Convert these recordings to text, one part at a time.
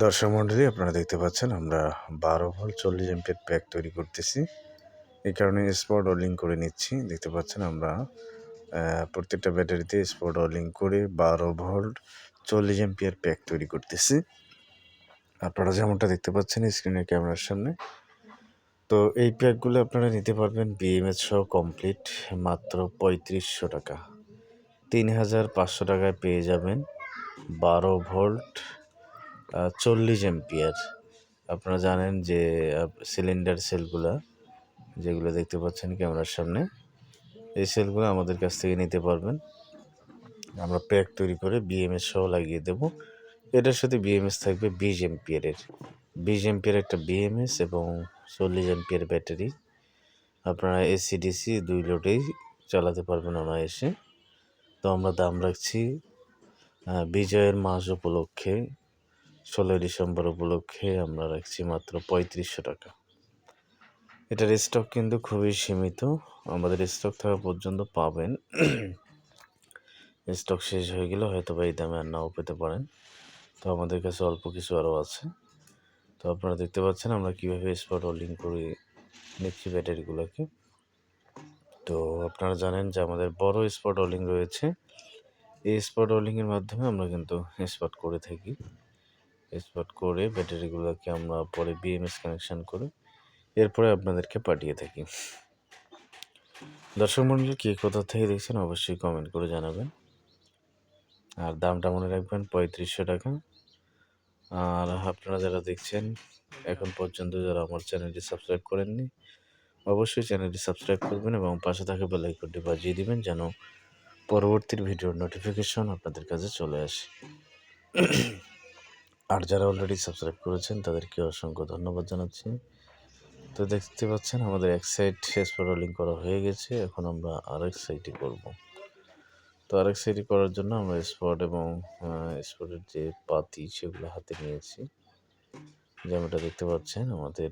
দর্শক মণ্ডলী, আপনারা দেখতে পাচ্ছেন আমরা 12 ভোল্ট 40 এম্পিয়ার প্যাক তৈরি করতেছি। এই কারণে স্পট ওয়েল্ডিং করে নিচ্ছি। দেখতে পাচ্ছেন আমরা প্রত্যেকটা ব্যাটারিতে স্পট ওয়েল্ডিং করে 12 ভোল্ট 40 এম্পিয়ার প্যাক তৈরি করতেছি। আপনারা যেমনটা দেখতে পাচ্ছেন স্ক্রিনের ক্যামেরার সামনে। তো এই প্যাকগুলো আপনারা নিতে পারবেন বিএমএস সহ কমপ্লিট মাত্র 3500 টাকা। 3500 টাকায় পেয়ে যাবেন 12 ভোল্ট 40 এম্পিয়ার। আপনারা জানেন যে সিলিন্ডার সেলগুলা যেগুলো দেখতে পাচ্ছেন ক্যামেরার সামনে, এই সেলগুলো আমাদের কাছ থেকে নিতে পারবেন। আমরা প্যাক তৈরি করে বিএমএস সহ লাগিয়ে দেব। এটার সাথে বিএমএস থাকবে 20 এম্পিয়ারের 20 এম্পিয়ার একটা বিএমএস এবং 40 এম্পিয়ার ব্যাটারি। আপনারা এসিডিসি 2 লোডেই চালাতে পারবেন অনায়াসে। তো আমরা দাম রাখছি বিজয়ের মাস উপলক্ষে, 16 ডিসেম্বর উপলক্ষে আমরা রাখছি মাত্র 3500 টাকা। এটার স্টক কিন্তু খুবই সীমিত, আমাদের স্টক থাকা পর্যন্ত পাবেন। স্টক শেষ হয়ে গেলে হয়তো বা এই দামে আর নাও পেতে পারেন। তো আমাদের কাছে অল্প কিছু আরও আছে। তো আপনারা দেখতে পাচ্ছেন আমরা কীভাবে স্পট ওয়েল্ডিং করে নিচ্ছি ব্যাটারিগুলোকে। তো আপনারা জানেন যে আমাদের বড় স্পট ওয়েল্ডিং রয়েছে। এই স্পট ওয়েল্ডিংয়ের মাধ্যমে আমরা কিন্তু স্পট করে থাকি। স্পট করে ব্যাটারিগুলোকে আমরা পরে বিএমএস কানেকশান করে এরপরে আপনাদেরকে পাঠিয়ে থাকি। দর্শক মণ্ডলী, কে কোথা থেকে দেখছেন অবশ্যই কমেন্ট করে জানাবেন। আর দামটা মনে রাখবেন 3500 টাকা। আর আপনারা যারা দেখছেন এখন পর্যন্ত, যারা আমার চ্যানেলটি সাবস্ক্রাইব করেননি, অবশ্যই চ্যানেলটি সাবস্ক্রাইব করবেন এবং পাশে থাকা বেল আইকনটি বাজিয়ে দিবেন যেন পরবর্তী ভিডিওর নোটিফিকেশন আপনাদের কাছে চলে আসে। আর যারা অলরেডি সাবস্ক্রাইব করেছেন তাদেরকে অসংখ্য ধন্যবাদ জানাচ্ছি। তো দেখতে পাচ্ছেন আমাদের এক সাইড স্পট ওয়েল্ডিং করা হয়ে গেছে, এখন আমরা আরেক সাইডে করব। তো আরেক সাইডে করার জন্য আমরা স্পট এবং স্পটের যে পাতি সেগুলো হাতে নিয়েছি। যেমনটা দেখতে পাচ্ছেন আমাদের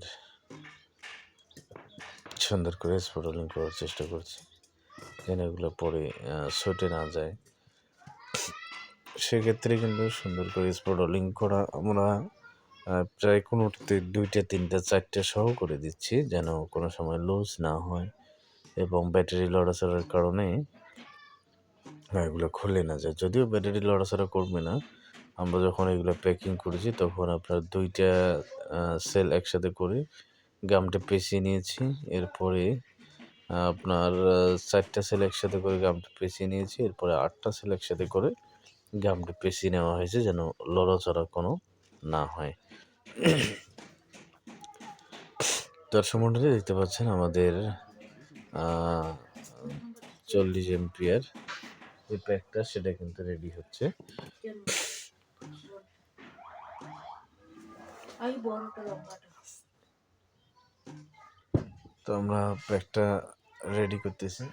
সুন্দর করে স্পট ওয়েল্ডিং করার চেষ্টা করছি যেন এগুলো পরে ছুটে না যায়। সেক্ষেত্রে কিন্তু সুন্দর করে স্পট ওয়েল্ডিং করা আমরা প্রায় কোনোটাতে 2টা 3টা 4টা সহ করে দিচ্ছি যেন কোনো সময় লুজ না হয় এবং ব্যাটারি লড়াচড়ার কারণে এগুলো খুলে না যায়। যদিও ব্যাটারি লড়াচড়া করবে না, আমরা যখন এগুলো প্যাকিং করেছি তখন আপনার 2টা সেল একসাথে করে গামটা পেঁচিয়ে নিয়েছি। এরপরে আপনার 4টা সেল একসাথে করে গামটা পেঁচিয়ে নিয়েছি। এরপরে 8টা সেল একসাথে করে গামটা পেঁচিয়ে নেওয়া হয়েছে যেন লড়াচড়া কোনো না হয়। দর্শক মণ্ডলী, দেখতে পাচ্ছেন আমাদের 40 এম্পিয়ার এই প্যাকটা সেটা কিন্তু রেডি হচ্ছে। তো আমরা প্যাকটা রেডি করতেছি।